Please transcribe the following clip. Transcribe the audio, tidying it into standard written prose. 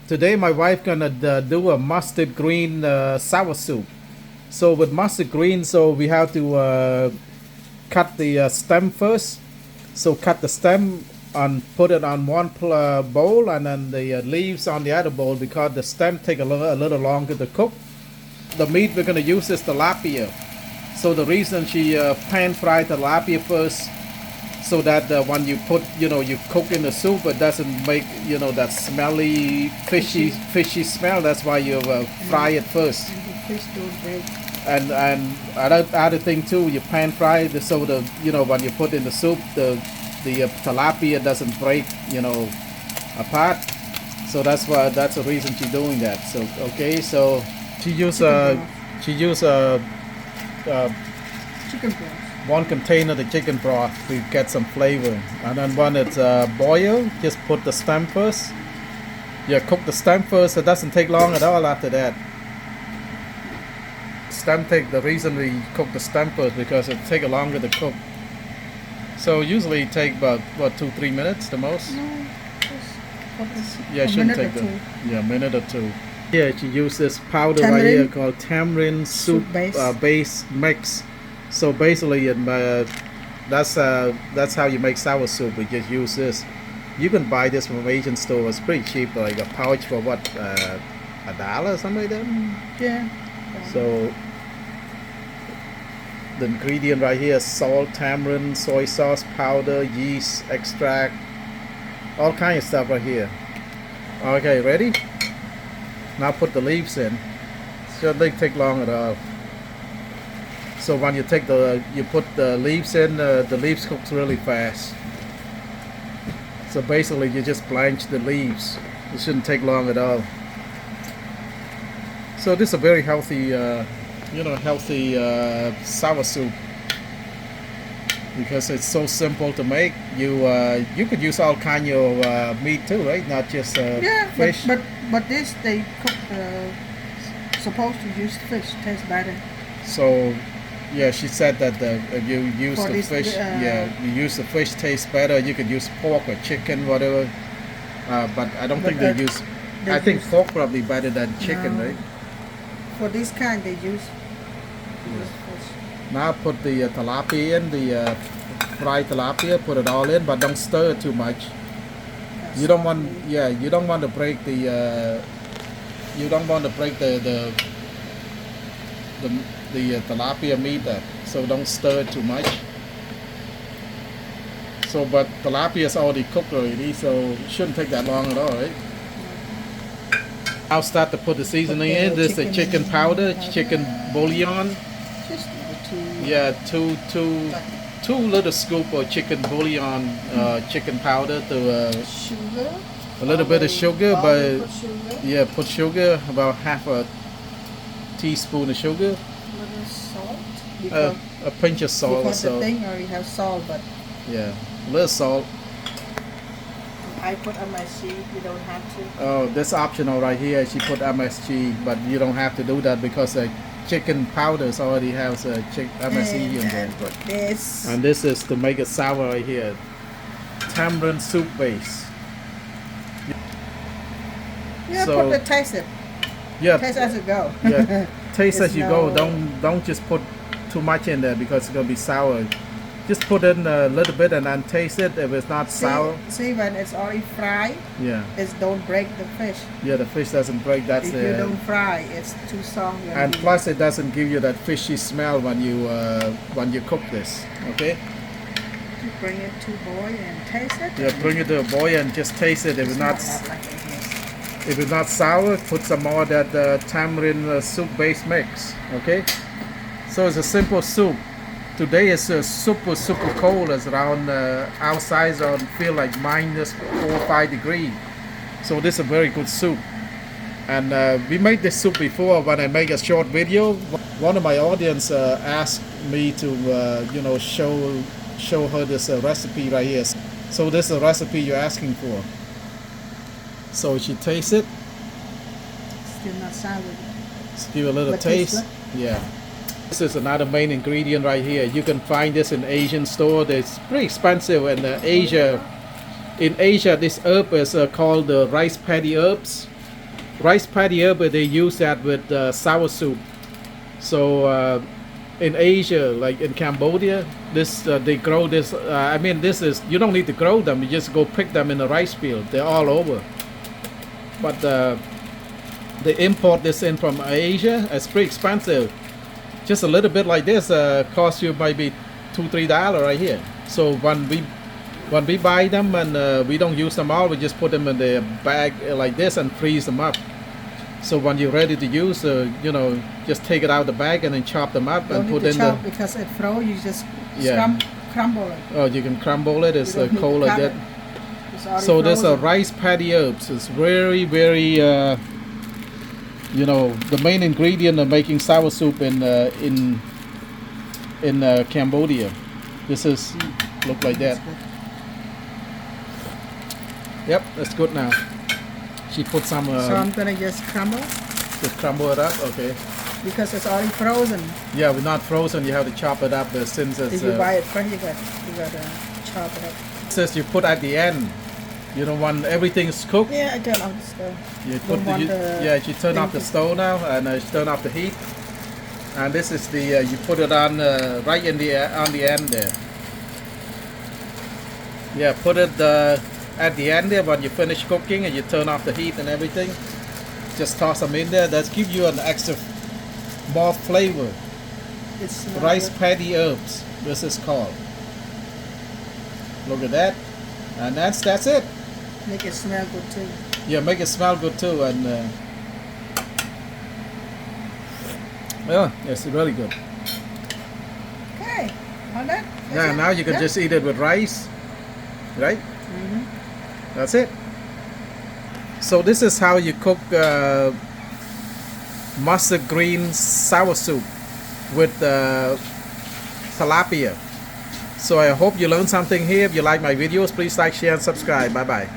Today my wife gonna do a mustard green sour soup. So with mustard green, so we have to cut the stem first. So cut the stem and put it on one bowl, and then the leaves on the other bowl because the stem take a little longer to cook. The meat we're gonna use is tilapia. So the reason she pan fried tilapia first, so that when you put, you cook in the soup, it doesn't make, that smelly, fishy smell. That's why you fry it first. And the fish don't break. And other thing too, you pan fry it so the, when you put in the soup, the tilapia doesn't break, apart. So that's the reason she's doing that. So okay, so she use Chicken broth. one container of the chicken broth to get some flavor, and then when it's boiled, just put the stem first. Yeah, cook the stem first. It doesn't take long at all after that. The reason we cook the stem first because it take longer to cook. So usually it take about 2-3 minutes the most. No, just Yeah, it a shouldn't minute take or the two. yeah minute or two. Yeah, she used this powder right Tamarind here called tamarind soup base mix. So basically, that's how you make sour soup. We just use this. You can buy this from Asian store. It's pretty cheap, like a pouch for what, $1 or something like that. Yeah. So the ingredient right here is salt, tamarind, soy sauce powder, yeast extract, all kind of stuff right here. Okay, ready? Now put the leaves in. Shouldn't take long at all. So when you put the leaves in, the leaves cooks really fast. So basically you just blanch the leaves. It shouldn't take long at all. So this is a very healthy, sour soup because it's so simple to make. You could use all kind of meat too, right? Not just Yeah, fish. but this they cook. Supposed to use fish, tastes better. So, yeah, she said that if you use For the this, fish, you use the fish tastes better. You could use pork or chicken, whatever. But I don't think they use. I think pork probably better than chicken, No. right? For this kind, they use fish. Now put the tilapia in, the fried tilapia. Put it all in, but don't stir it too much. You don't want, you don't want to break the. You don't want to break the tilapia meat up, so don't stir it too much. So, but tilapia is already cooked already, so it shouldn't take that long at all, right? I'll start to put the seasoning in. This is the chicken powder, chicken bouillon. Just two. Yeah, two little scoop of chicken bouillon, chicken powder to Sugar. a little bit of sugar, but Put sugar. yeah, put sugar, about half a teaspoon of sugar, Little salt. a pinch of salt or Because the so. thing already have salt, but Yeah, a little salt. I put MSG. You don't have to. Oh, this optional right here. She put MSG, but you don't have to do that because the chicken powders already has a MSG in there. And put this. And this is to make it sour right here. Tamarind soup base. Yeah, so- put the taste it. Yeah, Taste as it go. yeah. Taste as It's you go. no- Don't just put too much in there because it's gonna be sour. Just put in a little bit and then taste it. If it's not sour, See when it's already fried, yeah, it don't break the fish. yeah, the fish doesn't break. That's If you the. don't fry, it's too soft. And plus, it doesn't give you that fishy smell when you cook this. Okay. you bring it to boil and taste it. Yeah, bring it to a boil and just taste it. If it's not like it is. if it's not sour, put some more of that tamarind soup base mix. Okay. So it's a simple soup. Today is super cold. It's around outside around feel like -4 or 5 degrees. So this is a very good soup. And we made this soup before when I make a short video. One of my audience asked me to show her this recipe right here. So this is a recipe you're asking for. So she tastes it. Still not sour. Let's give it a little But tastes taste. Yeah. This is another main ingredient right here. You can find this in Asian store. It's pretty expensive in Asia. In Asia, this herb is called the rice paddy herbs. rice paddy herb, but they use that with sour soup. So in Asia, like in Cambodia, this they grow this. I mean, this is you don't need to grow them. You just go pick them in the rice field. They're all over. But they import this in from Asia. It's pretty expensive. Just a little bit like this costs you maybe $2-3 right here. So when we buy them and we don't use them all, we just put them in the bag like this and freeze them up. So when you're ready to use, you know, just take it out of the bag and then chop them up Don't and need put to in chop the. because it froze. You just Yeah. crumble it. Oh, you can crumble it. It's You don't need cold to like cut that. it. It's already So there's a frozen. rice paddy herbs. It's very, very, you know, the main ingredient of making sour soup in Cambodia. This is look like that. That's good. Yep, that's good now. She put some. So I'm gonna just crumble Just crumble it up. Okay. because it's already frozen. Yeah, we're not frozen. You have to chop it up since it's. If you buy it fresh, you gotta chop it up. Says you put at the end. You don't want everything's cooked. Yeah, I turn off the stove. You Don't put want you, the yeah. You turn off the thing to- stove now and turn off the heat. And this is the you put it on right in the on the end there. Yeah, put it at the end there when you finish cooking and you turn off the heat and everything. Just toss them in there. That gives you an extra more flavor. It's Rice paddy herbs. This is called. Look at that, and that's it. Make it smell good too. Yeah, make it smell good too, and yeah, it's really good. Okay, all that. Yeah, now you can just eat it with rice, right? Hmm. That's it. So this is how you cook mustard green sour soup with tilapia. So I hope you learned something here. If you like my videos, please like, share, and subscribe. Bye bye.